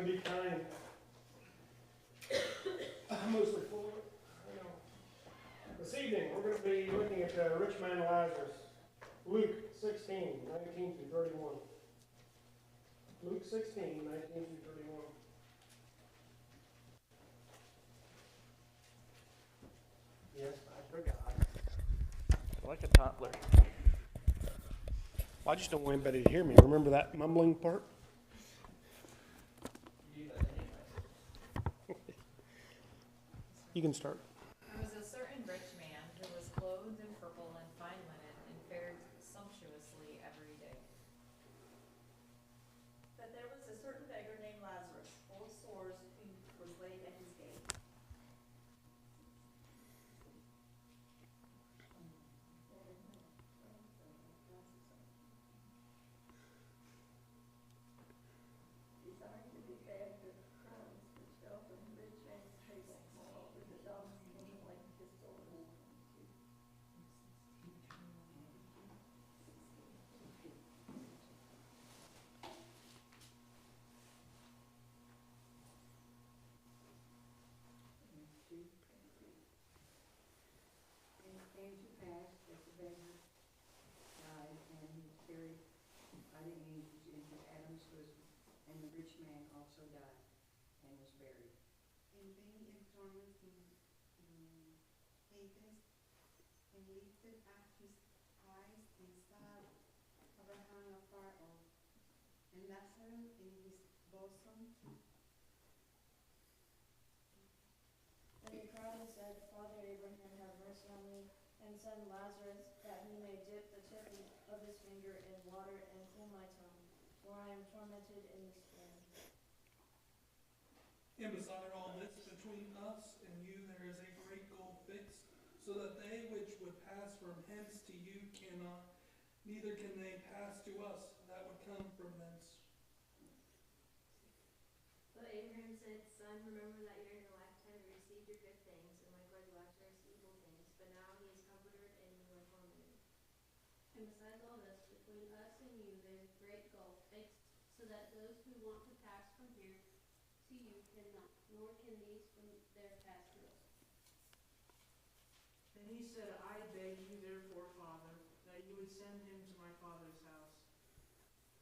Everybody be kind. I'm mostly full of it. I know. This evening, we're going to be looking at the rich man Lazarus. Luke 16:19 through 31. Luke 16:19 through 31. Yes, I forgot. Like a toddler. Well, I just don't want anybody to hear me. Remember that mumbling part? You can start. There was a certain rich man who was clothed in purple and fine linen and fared sumptuously every day. But there was a certain beggar named Lazarus, full of sores, who was laid at his gate. Desiring to be fed with crumbs which fell from the rich man's table, with the dogs came like his sword. And it came to pass that the beggar died, and he was buried by the angels into Adam's bosom. And the rich man also died and was buried. And being enthroned in Hades, and lifted up his eyes, and saw Abraham afar off, and Lazarus in his bosom. And he cried and said, Father Abraham, have mercy on me, and send Lazarus, that he may dip the tip of his finger in water and cool my tongue, for I am tormented in this flame. And beside all this, between us and you there is a great gulf fixed, so that they which would pass from hence to you cannot, neither can they pass to us that would come from thence. But Abraham said, Son, remember that in your lifetime you received your good things, and likewise Lazarus evil things, but now he is comforted and you are tormented. And besides all this, between us and you there is a great gulf fixed, so that those who want to pass from here to you cannot, nor can these from there pass to us. And he said, I beg you therefore, Father, that you would send him to my father's house.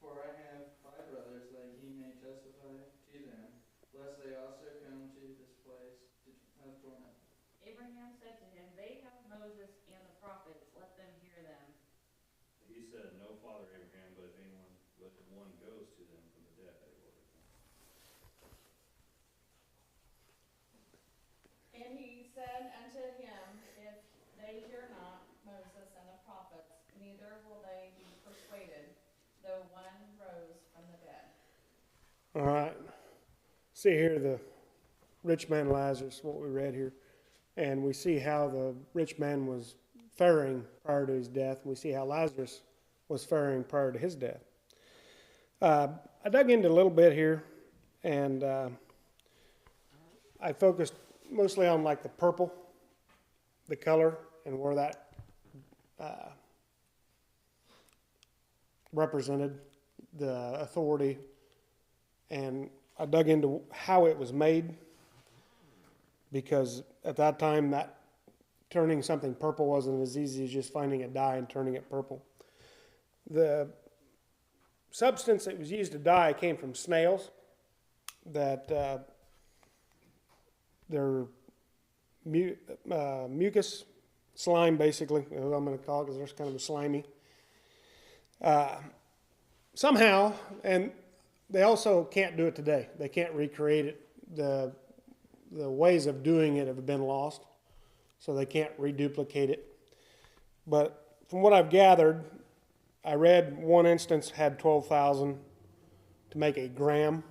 For I have 5 brothers, that he may testify to them, lest they also come to this place to have torment. Abraham said to him, They have Moses and the prophets, let them hear them. He said, No, Father Abraham, but if one goes to them from the dead, they will return. And he said unto him, If they hear not Moses and the prophets, neither will they be persuaded, though one rose from the dead. All right. See here the rich man Lazarus, what we read here. And we see how the rich man was faring prior to his death. We see how Lazarus was faring prior to his death. I dug into a little bit here, and I focused mostly on like the purple, the color, and where that represented the authority. And I dug into how it was made, because at that time that turning something purple wasn't as easy as just finding a dye and turning it purple. The substance that was used to dye came from snails, that their mucus, slime basically, is what I'm going to call it, because they're kind of slimy. Somehow, and they also can't do it today. They can't recreate it. The ways of doing it have been lost, so they can't reduplicate it. But from what I've gathered, I read one instance had 12,000 to make a gram.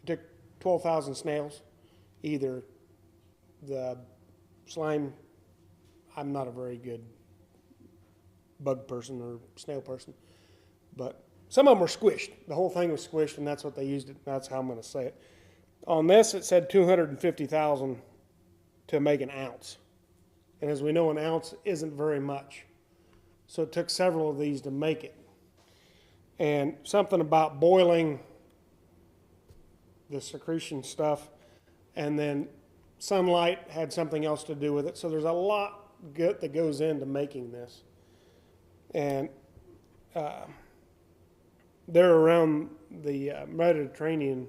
It took 12,000 snails. Either the slime, I'm not a very good bug person or snail person, but some of them were squished. The whole thing was squished, and that's what they used it. That's how I'm going to say it. On this, it said 250,000 to make an ounce. And as we know, an ounce isn't very much. So it took several of these to make it. And something about boiling the secretion stuff, and then sunlight had something else to do with it. So there's a lot that goes into making this. And there around the Mediterranean,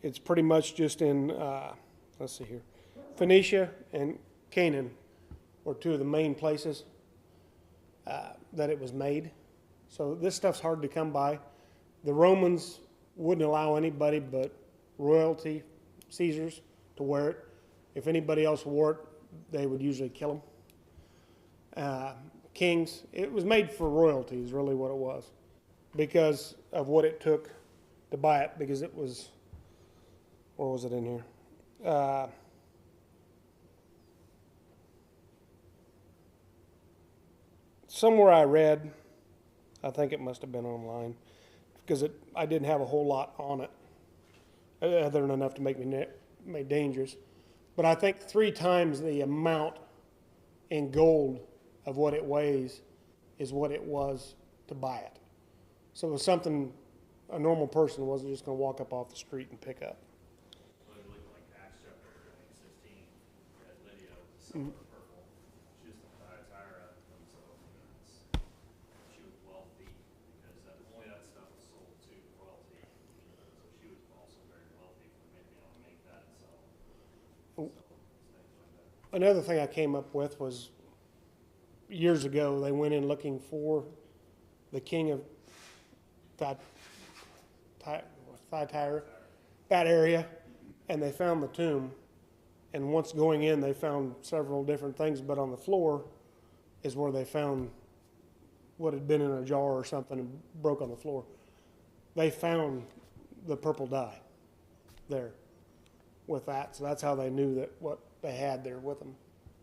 it's pretty much just in, let's see here, Phoenicia and Canaan were two of the main places that it was made. So this stuff's hard to come by. The Romans wouldn't allow anybody but royalty, Caesars, to wear it. If anybody else wore it, they would usually kill them. Kings, it was made for royalty is really what it was, because of what it took to buy it, because it was, where was it in here? Somewhere I read, I think it must have been online, because I didn't have a whole lot on it, other than enough to make me dangerous. But I think 3 times the amount in gold of what it weighs is what it was to buy it. So it was something a normal person wasn't just going to walk up off the street and pick up. Well, it looked like Acts chapter, I think 16, at Lydia, the silver and purple. She was the Thyatira, and so she was wealthy because only that stuff was sold to royalty. So she was also very wealthy for being able to make that and sell. Another thing I came up with was years ago they went in looking for the king of Thyatira, that area, and they found the tomb. And once going in, they found several different things, but on the floor is where they found what had been in a jar or something and broke on the floor. They found the purple dye there with that, so that's how they knew that what they had there with them.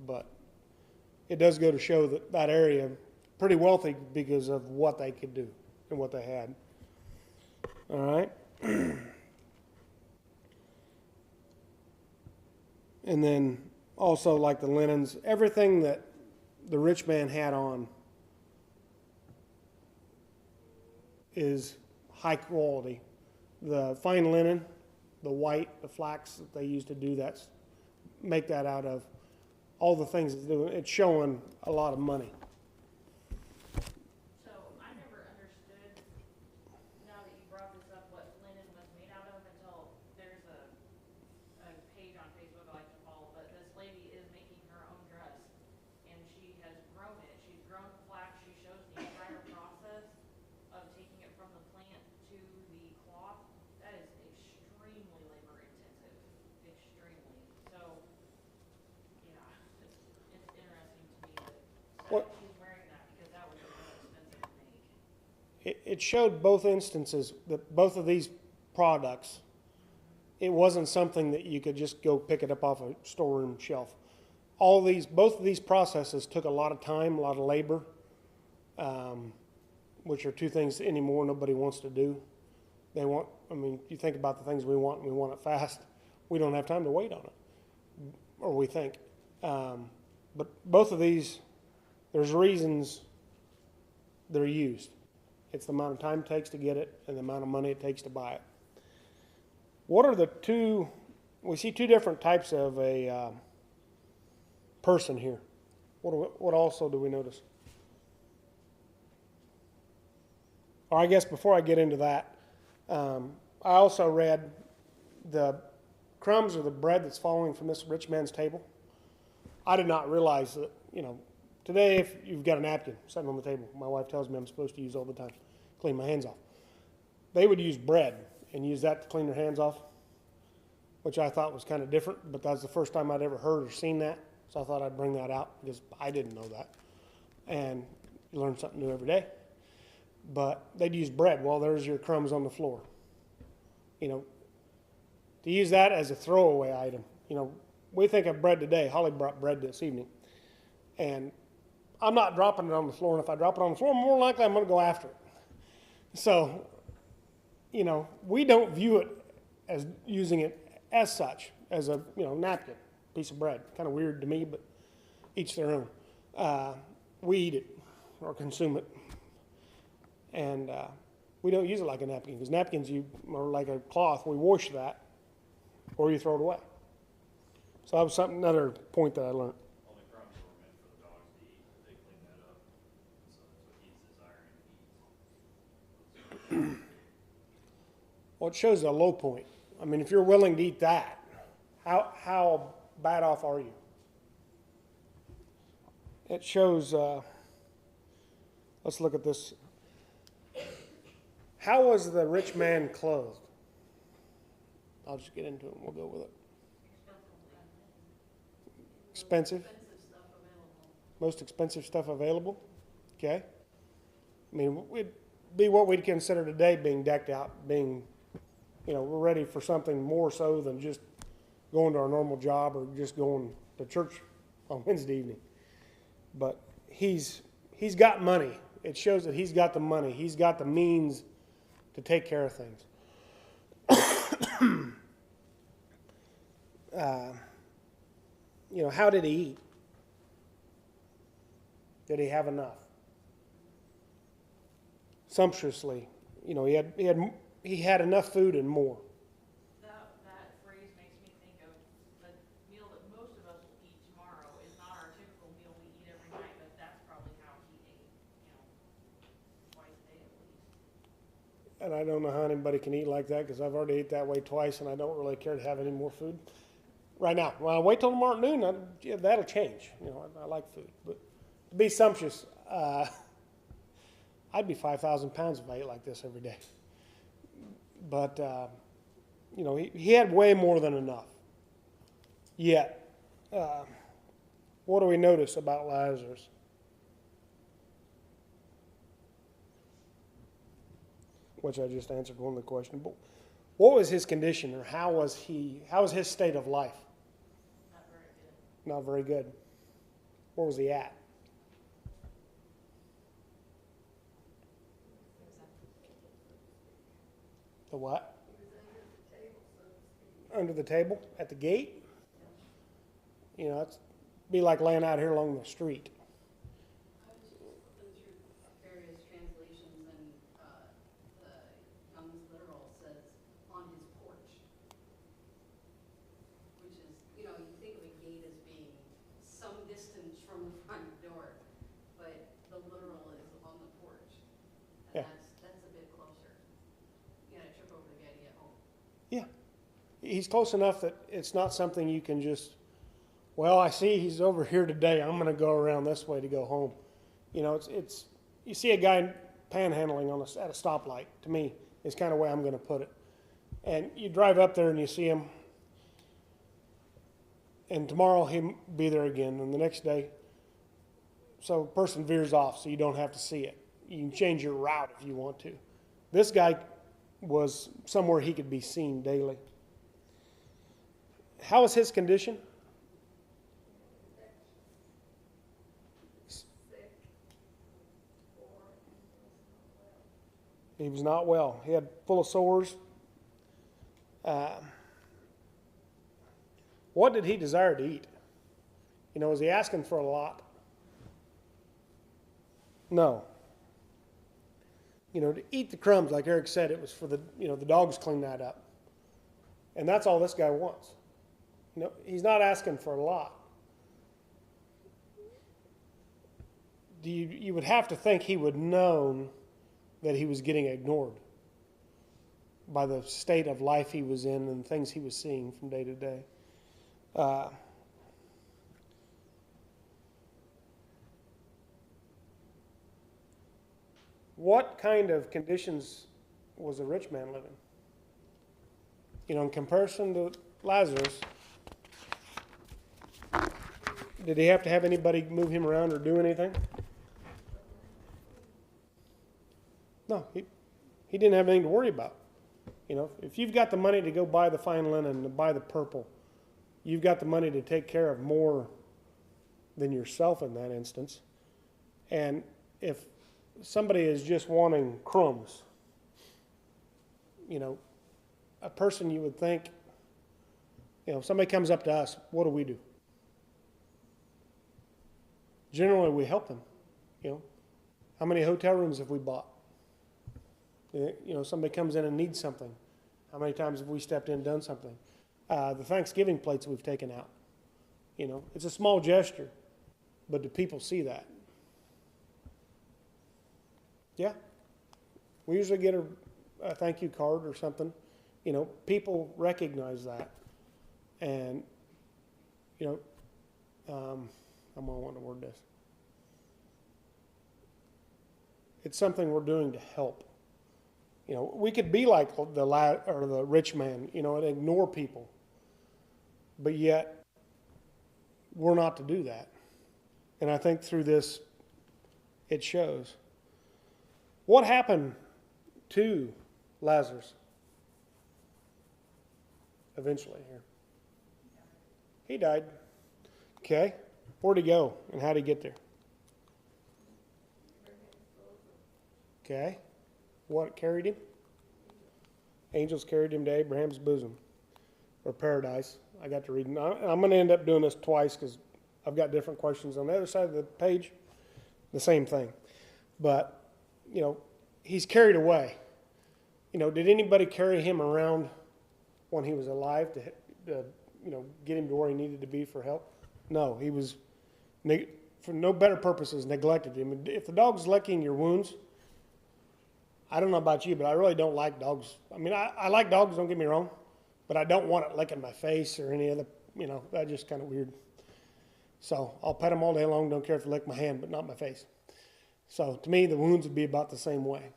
But it does go to show that that area pretty wealthy because of what they could do and what they had. All right. And then also like the linens, everything that the rich man had on is high quality. The fine linen, the white, the flax that they used to do that, make that out of, all the things it's showing a lot of money. So I never understood, now that you brought this up, what linen was made out of until there's a page on Facebook I like to follow, but this lady is making her own dress and she has grown it. She's grown flax. She shows the entire process of taking it from the plant to the cloth. That is extremely labor intensive, extremely. So, yeah, it's interesting to me that she's wearing that because that would be really expensive to make. It showed both instances that both of these products, it wasn't something that you could just go pick it up off a storeroom shelf. Both of these processes took a lot of time, a lot of labor, which are two things anymore nobody wants to do. They want, I mean, you think about the things we want and we want it fast. We don't have time to wait on it, or we think. But both of these, there's reasons they're used. It's the amount of time it takes to get it and the amount of money it takes to buy it. What are the two, we see two different types of a person here. What also do we notice? Or I guess before I get into that, I also read the crumbs or the bread that's falling from this rich man's table. I did not realize that, today if you've got a napkin sitting on the table, my wife tells me I'm supposed to use all the time, clean my hands off. They would use bread and use that to clean their hands off, which I thought was kind of different, but that's the first time I'd ever heard or seen that. So I thought I'd bring that out because I didn't know that. And you learn something new every day. But they'd use bread. Well, there's your crumbs on the floor. To use that as a throwaway item. We think of bread today. Holly brought bread this evening. And I'm not dropping it on the floor. And if I drop it on the floor, more likely I'm going to go after it. So, we don't view it as using it as such, as a, napkin, piece of bread. Kind of weird to me, but each their own. We eat it or consume it. And We don't use it like a napkin, because napkins are like a cloth. We wash that, or you throw it away. So that was another point that I learned. Only crumbs were meant for the dogs to eat, they clean that up, so that's what he's desiring to eat. Well, it shows a low point. I mean, if you're willing to eat that, how bad off are you? It shows, let's look at this. How was the rich man clothed? I'll just get into it and we'll go with it. Expensive? Stuff available. Most expensive stuff available? Okay. I mean, it'd be what we'd consider today being decked out, being, we're ready for something more so than just going to our normal job or just going to church on Wednesday evening. But he's got money. It shows that he's got the money. He's got the means to take care of things. How did he eat? Did he have enough? Sumptuously, he had enough food and more. That phrase makes me think of the meal that most of us will eat tomorrow is not our typical meal we eat every night, but that's probably how he ate, twice a day at least. And I don't know how anybody can eat like that, because I've already ate that way twice, and I don't really care to have any more food right now. When I wait till tomorrow noon, that'll change. I like food, but to be sumptuous, I'd be 5,000 pounds if I ate like this every day. But he had way more than enough. Yet, what do we notice about Lazarus? Which I just answered one of the questions. But what was his condition, or how was his state of life? Not very good. Not very good. Where was he at? The what? Under the table? At the gate? It's be like laying out here along the street. I was just flipping through various translations, and the Young's Literal says on his porch, which is, you think of a gate as being some distance from the front door, but the literal is on the porch, and Yeah. that's a bit closer. You gotta trip over the guy to get home. Yeah. He's close enough that it's not something you can just, well, I see he's over here today, I'm going to go around this way to go home. It's you see a guy panhandling at a stoplight, to me, is kind of the way I'm going to put it. And you drive up there and you see him, and tomorrow he'll be there again, and the next day, so a person veers off so you don't have to see it. You can change your route if you want to. This guy was somewhere he could be seen daily. How is his condition? He was not well. He had full of sores. What did he desire to eat? Was he asking for a lot? No. To eat the crumbs, like Eric said, it was for the dogs clean that up. And that's all this guy wants. He's not asking for a lot. You would have to think he would know that he was getting ignored by the state of life he was in and things he was seeing from day to day. What kind of conditions was the rich man living? In comparison to Lazarus, did he have to have anybody move him around or do anything? No, he didn't have anything to worry about. If you've got the money to go buy the fine linen, to buy the purple, you've got the money to take care of more than yourself in that instance. And if somebody is just wanting crumbs, a person you would think, if somebody comes up to us, what do? Generally, we help them. How many hotel rooms have we bought? You know, somebody comes in and needs something. How many times have we stepped in and done something? The Thanksgiving plates we've taken out. You know, it's a small gesture, but do people see that? Yeah. We usually get a thank you card or something. You know, people recognize that. And, you know, I'm going to want to word this. It's something we're doing to help. You know, we could be like the rich man, you know, and ignore people. But yet, we're not to do that. And I think through this, it shows. What happened to Lazarus eventually here? He died. Okay. Where'd he go and how'd he get there? Okay. What carried him? Angels carried him to Abraham's bosom, or paradise. I got to read. I'm going to end up doing this twice because I've got different questions on the other side of the page. The same thing. But, you know, he's carried away. You know, did anybody carry him around when he was alive to you know, get him to where he needed to be for help? No, he was, for no better purposes, neglected him. If the dog's licking your wounds, I don't know about you, but I really don't like dogs. I mean, I like dogs, don't get me wrong, but I don't want it licking my face or any other, you know, that's just kind of weird. So I'll pet them all day long, don't care if they lick my hand, but not my face. So to me, the wounds would be about the same way.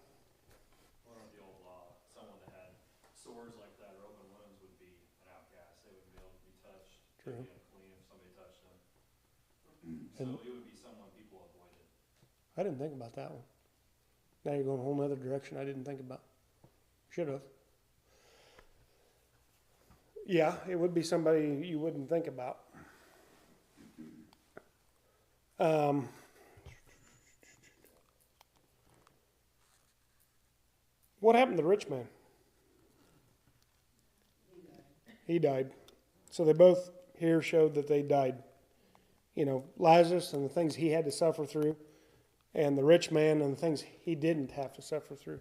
One of the old law, someone that had sores like that or open wounds would be an outcast. They wouldn't be able to be touched. True. They'd be unclean if somebody touched them. So it would be someone people avoided. I didn't think about that one. Now you're going a whole other direction I didn't think about. Should have. Yeah, it would be somebody you wouldn't think about. What happened to the rich man? He died. So they both here showed that they died. You know, Lazarus and the things he had to suffer through, and the rich man and the things he didn't have to suffer through.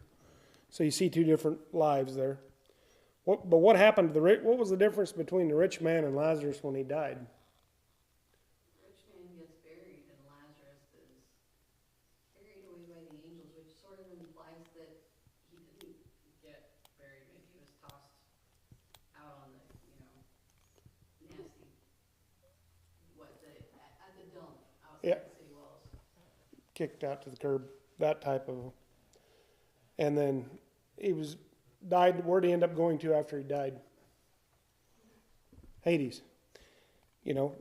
So you see two different lives there. But what happened to what was the difference between the rich man and Lazarus when he died? The rich man gets buried and Lazarus is carried away by the angels, which sort of implies that he didn't get buried. Maybe he was tossed out on the, you know, nasty, at the dump outside the city walls. Kicked out to the curb, that type of. And then he died. Where'd he end up going to after he died? Hades. You know,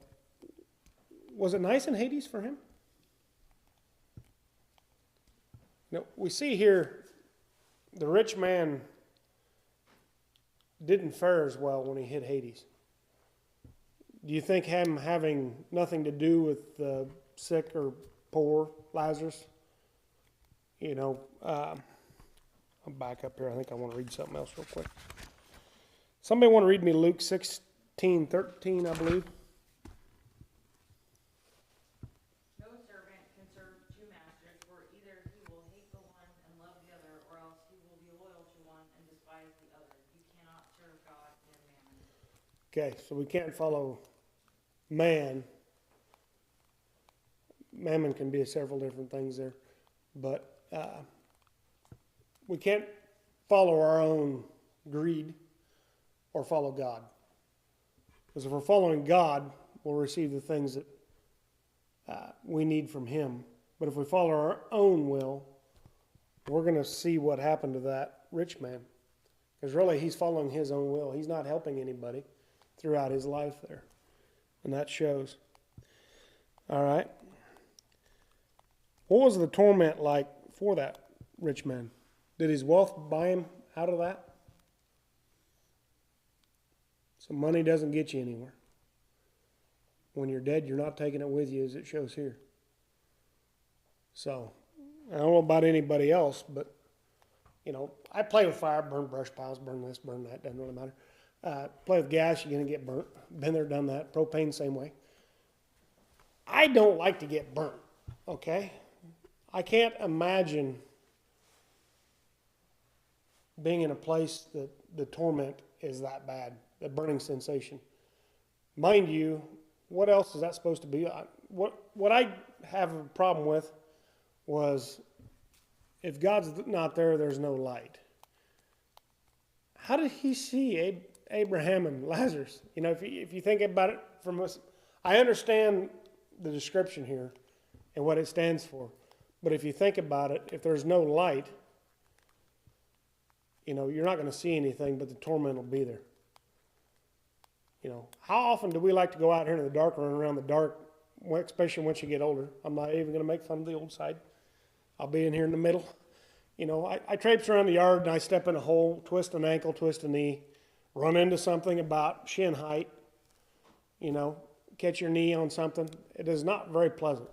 was it nice in Hades for him? No, we see here the rich man didn't fare as well when he hit Hades. Do you think him having nothing to do with the sick or poor Lazarus? You know, I'll back up here. I think I want to read something else real quick. Somebody want to read me Luke 16:13, I believe. No servant can serve two masters, for either he will hate the one and love the other, or else he will be loyal to one and despise the other. You cannot serve God and mammon. Okay, so we can't follow man. Mammon can be several different things there, but we can't follow our own greed or follow God. Because if we're following God, we'll receive the things that we need from Him. But if we follow our own will, we're going to see what happened to that rich man. Because really, he's following his own will. He's not helping anybody throughout his life there. And that shows. All right. What was the torment like for that rich man? Did his wealth buy him out of that? So money doesn't get you anywhere. When you're dead, you're not taking it with you, as it shows here. So, I don't know about anybody else, but, you know, I play with fire, burn brush piles, burn this, burn that, doesn't really matter. Play with gas, you're going to get burnt. Been there, done that. Propane, same way. I don't like to get burnt, okay? I can't imagine being in a place that the torment is that bad, the burning sensation. Mind you, what else is that supposed to be? What I have a problem with was if God's not there, there's no light. How did he see Abraham and Lazarus? You know, if you think about it from us, I understand the description here and what it stands for. But if you think about it, if there's no light, you know, you're not going to see anything, but the torment will be there. You know, how often do we like to go out here in the dark, run around the dark, especially once you get older? I'm not even going to make fun of the old side. I'll be in here in the middle. You know, I traipse around the yard and I step in a hole, twist an ankle, twist a knee, run into something about shin height, you know, catch your knee on something. It is not very pleasant.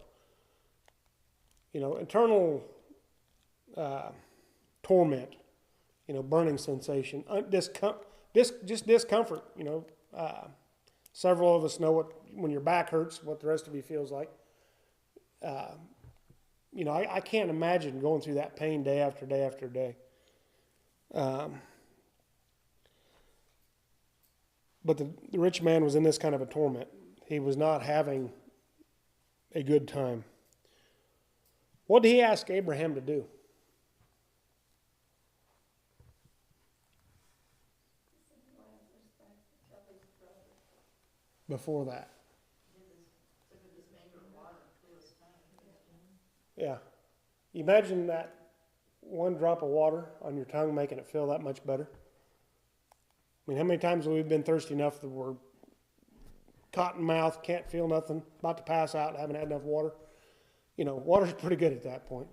You know, internal torment, you know, burning sensation, just discomfort, you know. Several of us know what, when your back hurts, what the rest of you feels like. You know, I can't imagine going through that pain day after day after day. But the rich man was in this kind of a torment. He was not having a good time. What did he ask Abraham to do? Before that. Yeah. Imagine that one drop of water on your tongue making it feel that much better. I mean, how many times have we been thirsty enough that we're cotton mouth, can't feel nothing, about to pass out, haven't had enough water? You know, water's pretty good at that point.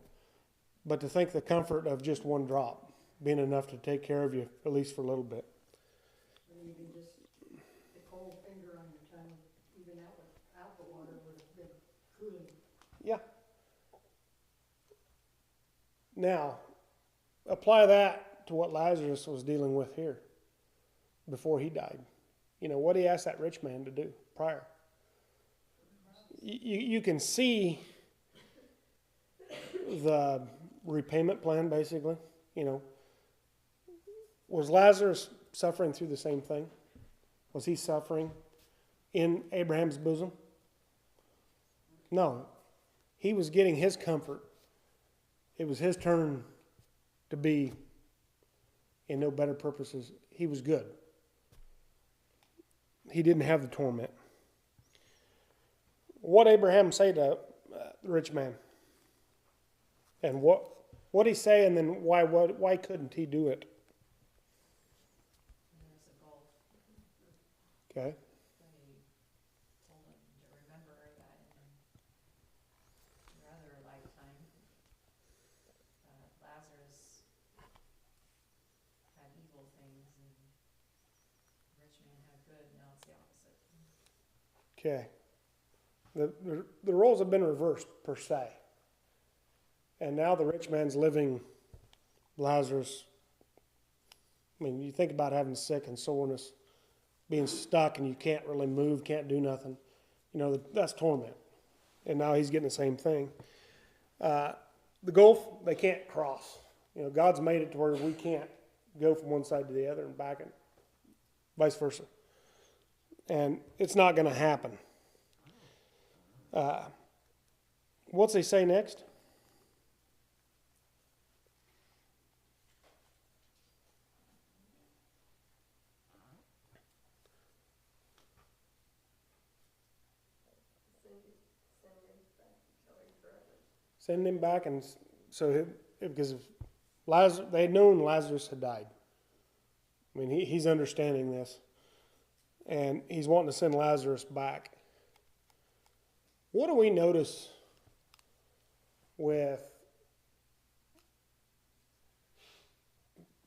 But to think the comfort of just one drop being enough to take care of you, at least for a little bit. Or even just the cold finger on your tongue, even out the water would have been cooling. Yeah. Now, apply that to what Lazarus was dealing with here before he died. You know, what did he ask that rich man to do prior? You can see the repayment plan, basically. You know, was Lazarus suffering through the same thing? Was he suffering in Abraham's bosom? No. He was getting his comfort. It was his turn to be in no better purposes. He was good. He didn't have the torment. What Abraham say to the rich man? And what he say, and then why couldn't he do it? There's a gulf. Okay. They told him to remember that in your other lifetime, Lazarus had evil things and the rich man had good. Now it's the opposite. Okay. The roles have been reversed, per se. And now the rich man's living Lazarus. I mean, you think about having sick and soreness, being stuck and you can't really move, can't do nothing. You know, that's torment. And now he's getting the same thing. The gulf, they can't cross. You know, God's made it to where we can't go from one side to the other and back and vice versa. And it's not going to happen. What's he say next? Send him back, and so because Lazarus, they had known Lazarus had died. I mean, he's understanding this, and he's wanting to send Lazarus back. What do we notice with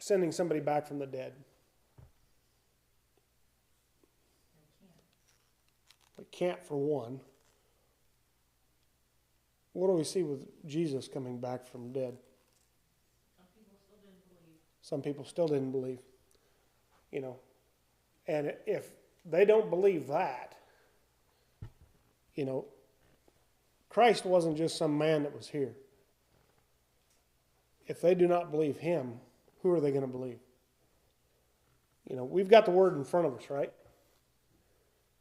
sending somebody back from the dead? We can't, for one. What do we see with Jesus coming back from dead? Some people still didn't believe. You know, and if they don't believe that, you know, Christ wasn't just some man that was here. If they do not believe him, who are they going to believe? You know, we've got the word in front of us, right?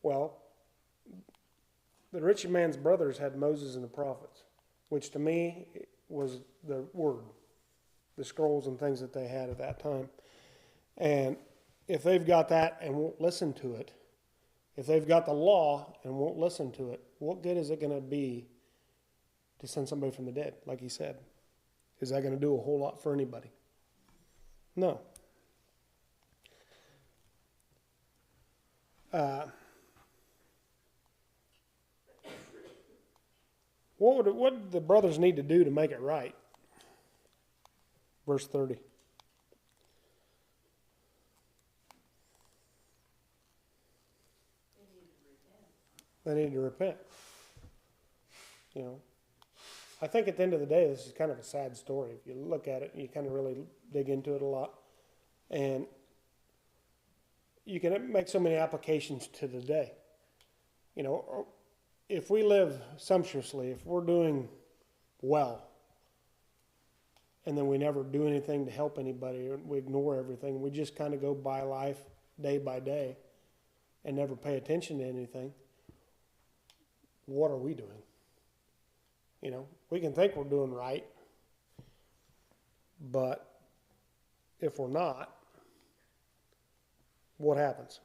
Well, the rich man's brothers had Moses and the prophets, which to me was the word, the scrolls and things that they had at that time. And if they've got that and won't listen to it, if they've got the law and won't listen to it, what good is it going to be to send somebody from the dead, like he said? Is that going to do a whole lot for anybody? No. What did the brothers need to do to make it right? Verse 30. They need to repent. You know, I think at the end of the day, this is kind of a sad story. If you look at it, you kind of really dig into it a lot. And you can make so many applications to the day. You know, if we live sumptuously, if we're doing well, and then we never do anything to help anybody, or we ignore everything, we just kind of go by life day by day and never pay attention to anything, what are we doing? You know, we can think we're doing right, but if we're not, what happens?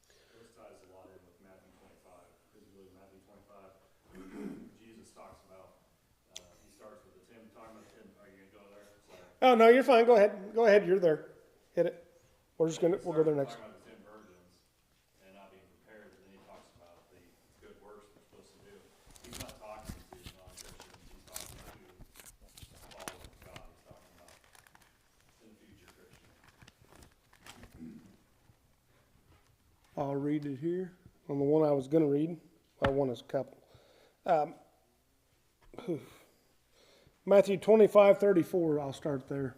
This ties a lot in with Matthew 25, because you believe Matthew 25, Jesus talks about, he starts with the 10, talking about the 10, are you going to go there? Sorry. Oh, no, you're fine. Go ahead. Go ahead. You're there. Hit it. We'll go there next. Talking about the 10 virgins and not being prepared, and then he talks about the good works we're supposed to do. He's not talking to non-Christians. He's talking to followers of God. He's talking about the future Christian. I'll read it here. On the one I was going to read, I want is a couple. Matthew 25:34, I'll start there.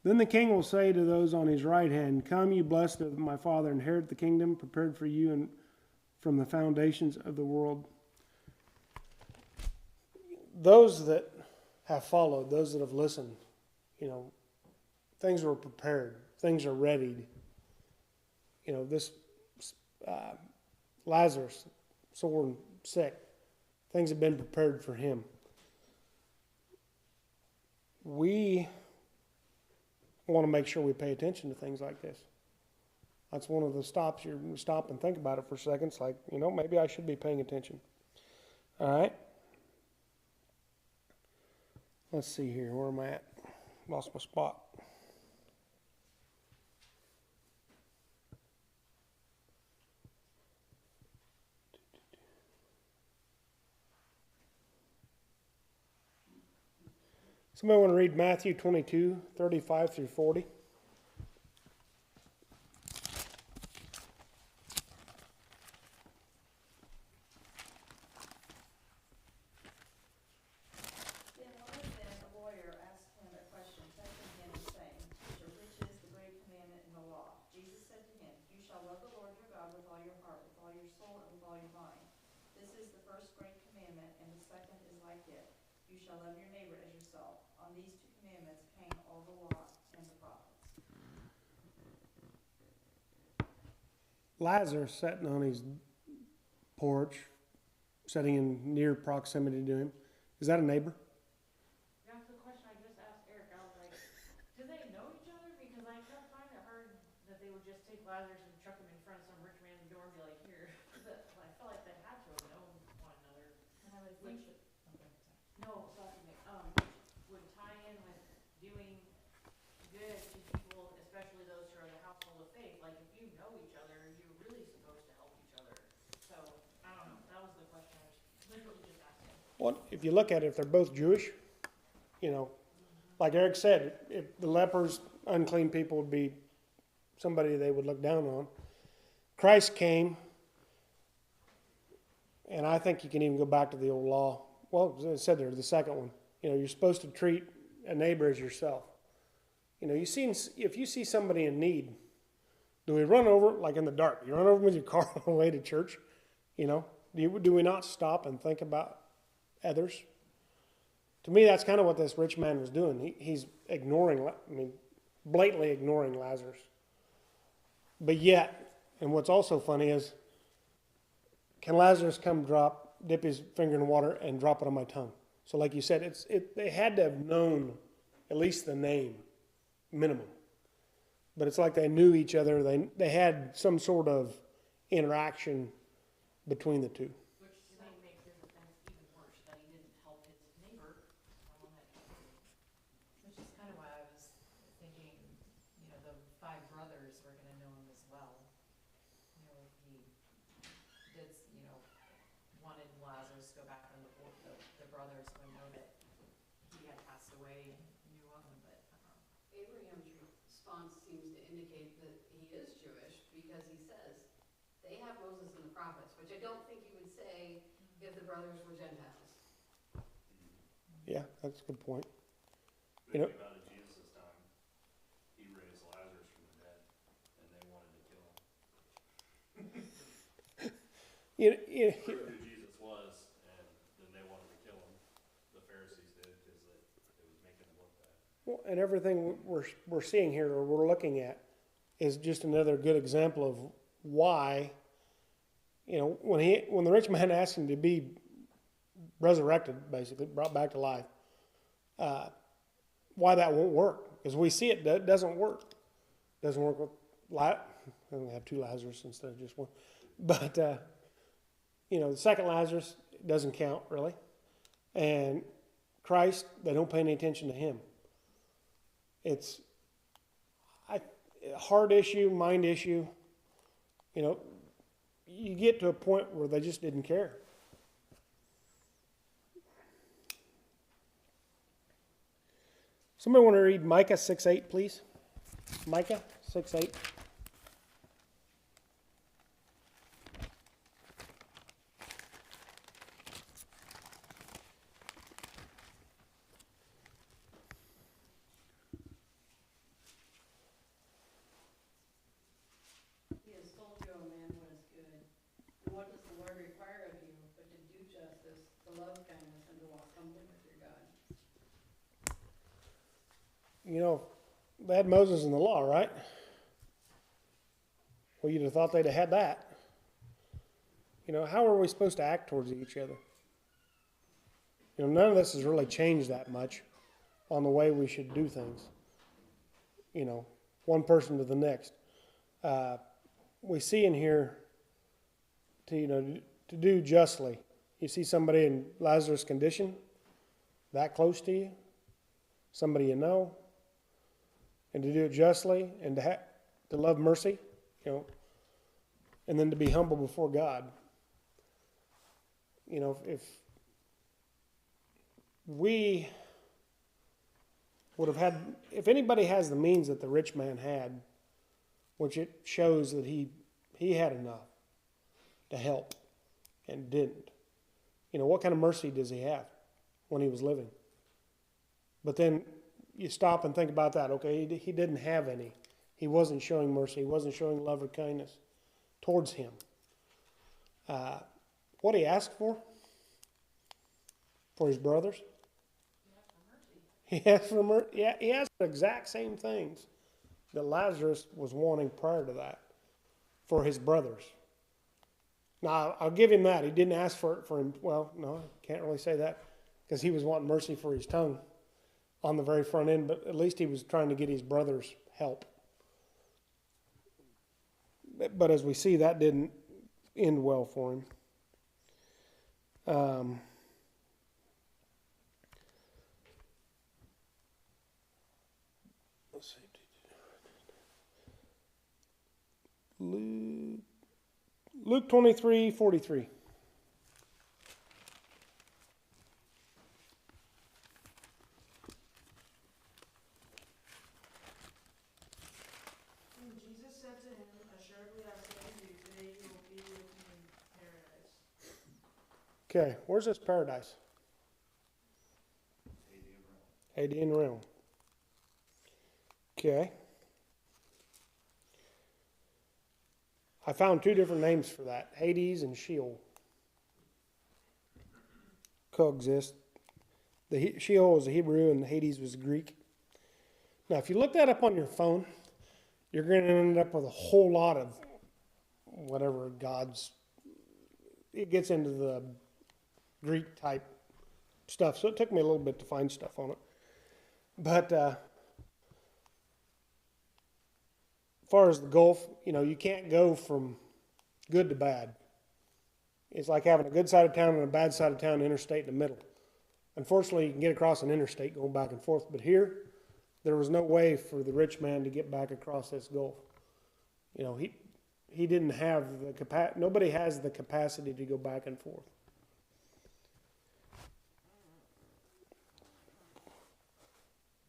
Then the king will say to those on his right hand, come, you blessed of my Father, inherit the kingdom prepared for you and from the foundations of the world. Those that have followed, those that have listened, you know, things were prepared, things are readied. You know, this Lazarus, sore and sick, things have been prepared for him. We want to make sure we pay attention to things like this. That's one of the stops. You stop and think about it for a second. It's like, you know, maybe I should be paying attention. All right. Let's see here. Where am I at? Lost my spot. Somebody want to read Matthew 22:35 through 40? Then one of them, a lawyer, asked him a question, testing him and saying, Teacher, which is the great commandment in the law? Jesus said to him, you shall love the Lord your God with all your heart, with all your soul, and with all your mind. This is the first great commandment, and the second is like it. You shall love your neighbor as yourself. On these two commandments hang all the law and the prophets. Lazarus sitting on his porch, sitting in near proximity to him. Is that a neighbor? That's the question I just asked Eric. I was like, do they know each other? Because I kept kind of heard that they would just take Lazarus and chuck him in front of some rich man's door and be like, here. But I felt like they had to have known one another. And I would Which, think that no, sorry, which would tie in with doing good to people, especially those who are in the household of faith. Like, if you know each other, you're really supposed to help each other. So, I don't know. That was the question I was literally just asking. Well, if you look at it, if they're both Jewish, you know, like Eric said, if the lepers, unclean people would be somebody they would look down on. Christ came, and I think you can even go back to the old law. Well, as I said there, the second one. You know, you're supposed to treat a neighbor as yourself. You know, if you see somebody in need, do we run over, like in the dark, you run over with your car on the way to church? You know, do we not stop and think about others? To me, that's kind of what this rich man was doing. He's ignoring, I mean, blatantly ignoring Lazarus. But yet, and what's also funny is, can Lazarus come dip his finger in water and drop it on my tongue? So like you said, they had to have known at least the name, minimum. But it's like they knew each other. They had some sort of interaction between the two. Which may make his offense even worse, that he didn't help his neighbor on that tree. Which is kind of why I was thinking, the 5 brothers were gonna know him as well. If he did, wanted Lazarus to go back on the brothers would know that he had passed away and knew of him, but, Abraham's response seems to indicate that he is Jewish, because he says, they have Moses and the prophets, which I don't think he would say if the brothers were Gentiles. Yeah, that's a good point. Think You know- about it, Jesus' time, he raised Lazarus from the dead, and they wanted to kill him. Prove who Jesus was, and then they wanted to kill him. The Pharisees did, because it was making them look bad. Well, and everything we're seeing here, or we're looking at, is just another good example of why, when the rich man asked him to be resurrected, basically brought back to life, why that won't work, because we see it doesn't work. Doesn't work with I only have 2 Lazarus instead of just one, but the second Lazarus doesn't count really, and Christ, they don't pay any attention to him. It's a heart issue, mind issue. You get to a point where they just didn't care. Somebody want to read Micah 6:8, please? Micah 6:8. He has told you, O man, what is good. And what does the Lord require of you, but to do justice, to love kindness, and to walk humbly with your God? They had Moses and the law, right? Well, you'd have thought they'd have had that. How are we supposed to act towards each other? None of this has really changed that much on the way we should do things. One person to the next. We see in here to do justly. You see somebody in Lazarus' condition, that close to you, somebody you know, and to do it justly, and to love mercy, and then to be humble before God. If we would have had, if anybody has the means that the rich man had, which it shows that he had enough to help and didn't. What kind of mercy does he have when he was living? But then you stop and think about that. Okay, he didn't have any. He wasn't showing mercy. He wasn't showing love or kindness towards him. What he asked for his brothers? He asked for mercy. Yeah, he asked for the exact same things that Lazarus was wanting prior to that for his brothers. Now, I'll give him that. He didn't ask for it for him. Well, no, I can't really say that, because he was wanting mercy for his tongue on the very front end, but at least he was trying to get his brothers help. But as we see, that didn't end well for him. Let's see. Luke 23:43. And Jesus said to him, assuredly I say to you, today you will be with me in paradise. Okay, where's this paradise? Hadean realm. Okay. I found 2 different names for that, Hades and Sheol. Coexist. Sheol was the Hebrew and Hades was Greek. Now, if you look that up on your phone, you're going to end up with a whole lot of whatever gods. It gets into the Greek type stuff, so it took me a little bit to find stuff on it. But as far as the Gulf, you can't go from good to bad. It's like having a good side of town and a bad side of town, interstate in the middle. Unfortunately, you can get across an interstate going back and forth, but here, there was no way for the rich man to get back across this Gulf. He didn't have the capacity. Nobody has the capacity to go back and forth.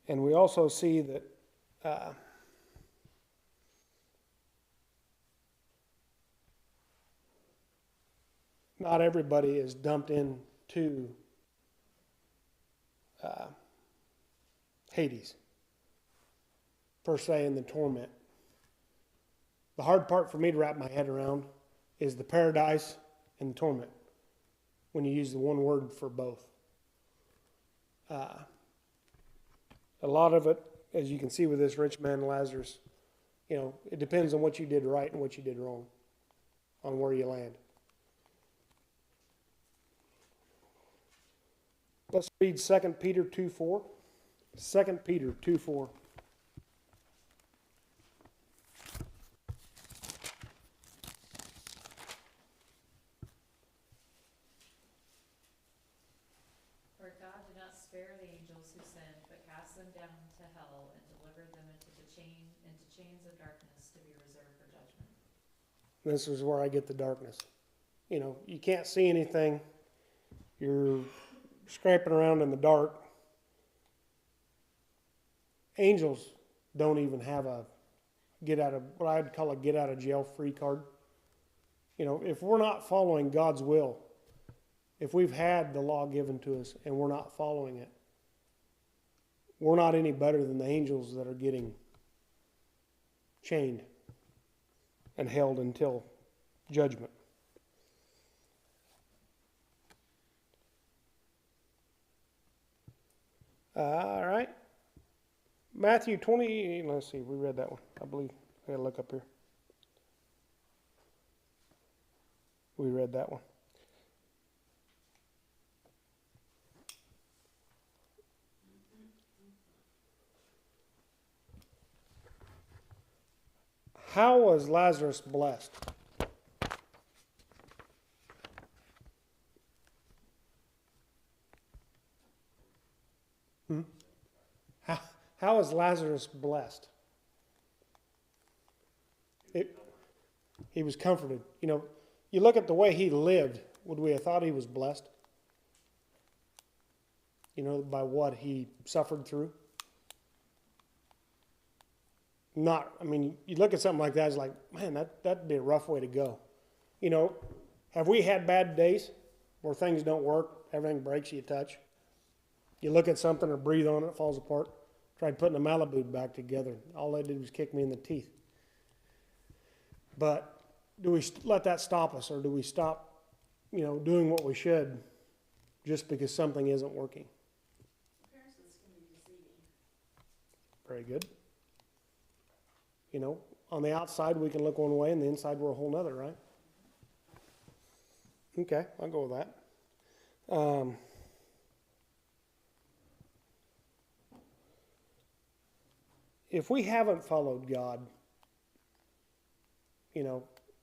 And we also see that not everybody is dumped into Hades, per se, in the torment. The hard part for me to wrap my head around is the paradise and the torment, when you use the one word for both. A lot of it, as you can see with this rich man Lazarus, it depends on what you did right and what you did wrong, on where you land. Let's read 2 Peter 2:4. 2 Peter 2:4. For God did not spare the angels who sinned, but cast them down to hell and delivered them into chains of darkness to be reserved for judgment. This is where I get the darkness. You can't see anything. You're scraping around in the dark. Angels don't even have what I'd call a get out of jail free card. If we're not following God's will, if we've had the law given to us and we're not following it, we're not any better than the angels that are getting chained and held until judgment. All right. Matthew 20, let's see, we read that one, I believe. I gotta look up here. We read that one. How was Lazarus blessed? How is Lazarus blessed? He was comforted. You look at the way he lived, would we have thought he was blessed? By what he suffered through? You look at something like that, it's like, man, that'd be a rough way to go. Have we had bad days where things don't work, everything breaks, you touch? You look at something or breathe on it, it falls apart. Tried putting a Malibu back together. All they did was kick me in the teeth. But do we let that stop us, or do we stop, doing what we should just because something isn't working? Appearances can be deceiving. Very good. On the outside we can look one way, and the inside we're a whole nother, right? Okay, I'll go with that. If we haven't followed God,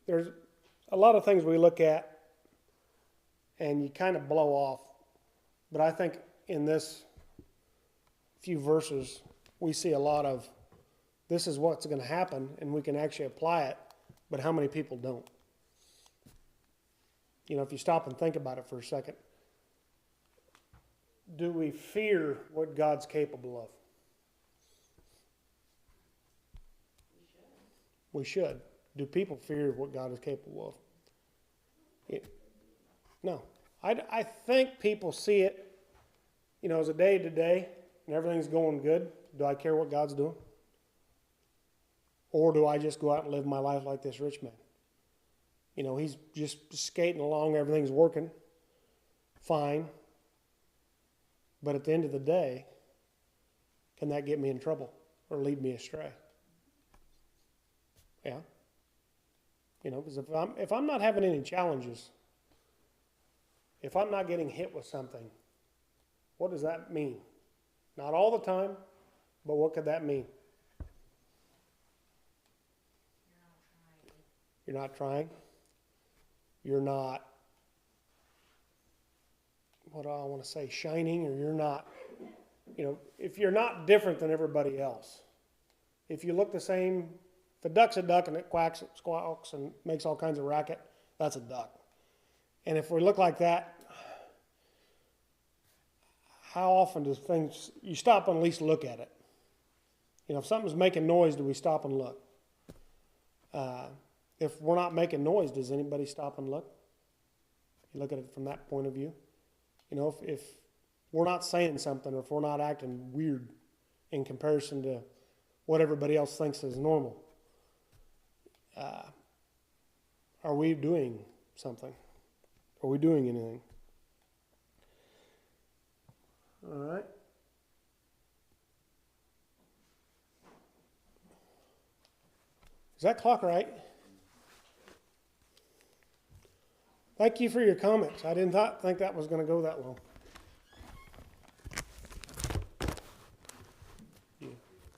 there's a lot of things we look at and you kind of blow off. But I think in this few verses, we see a lot of this is what's going to happen, and we can actually apply it, but how many people don't? If you stop and think about it for a second, do we fear what God's capable of? We should. Do people fear what God is capable of? No. I think people see it, as a day to day and everything's going good. Do I care what God's doing? Or do I just go out and live my life like this rich man? He's just skating along, everything's working fine. But at the end of the day, can that get me in trouble? or lead me astray. Yeah. You know, because if I'm not having any challenges, if I'm not getting hit with something, what does that mean? Not all the time, but what could that mean? You're not trying. You're not, what do I want to say, shining, or you're not, you know, if you're not different than everybody else. If you look the same, if a duck's a duck and it quacks, it squawks, and makes all kinds of racket, that's a duck. And if we look like that, how often do things, you stop and at least look at it? You know, if something's making noise, do we stop and look? If we're not making noise, does anybody stop and look? You look at it from that point of view. You know, if we're not saying something, or if we're not acting weird in comparison to what everybody else thinks is normal, are we doing something? Are we doing anything? All right. Is that clock right? Thank you for your comments. I didn't think that was going to go that long.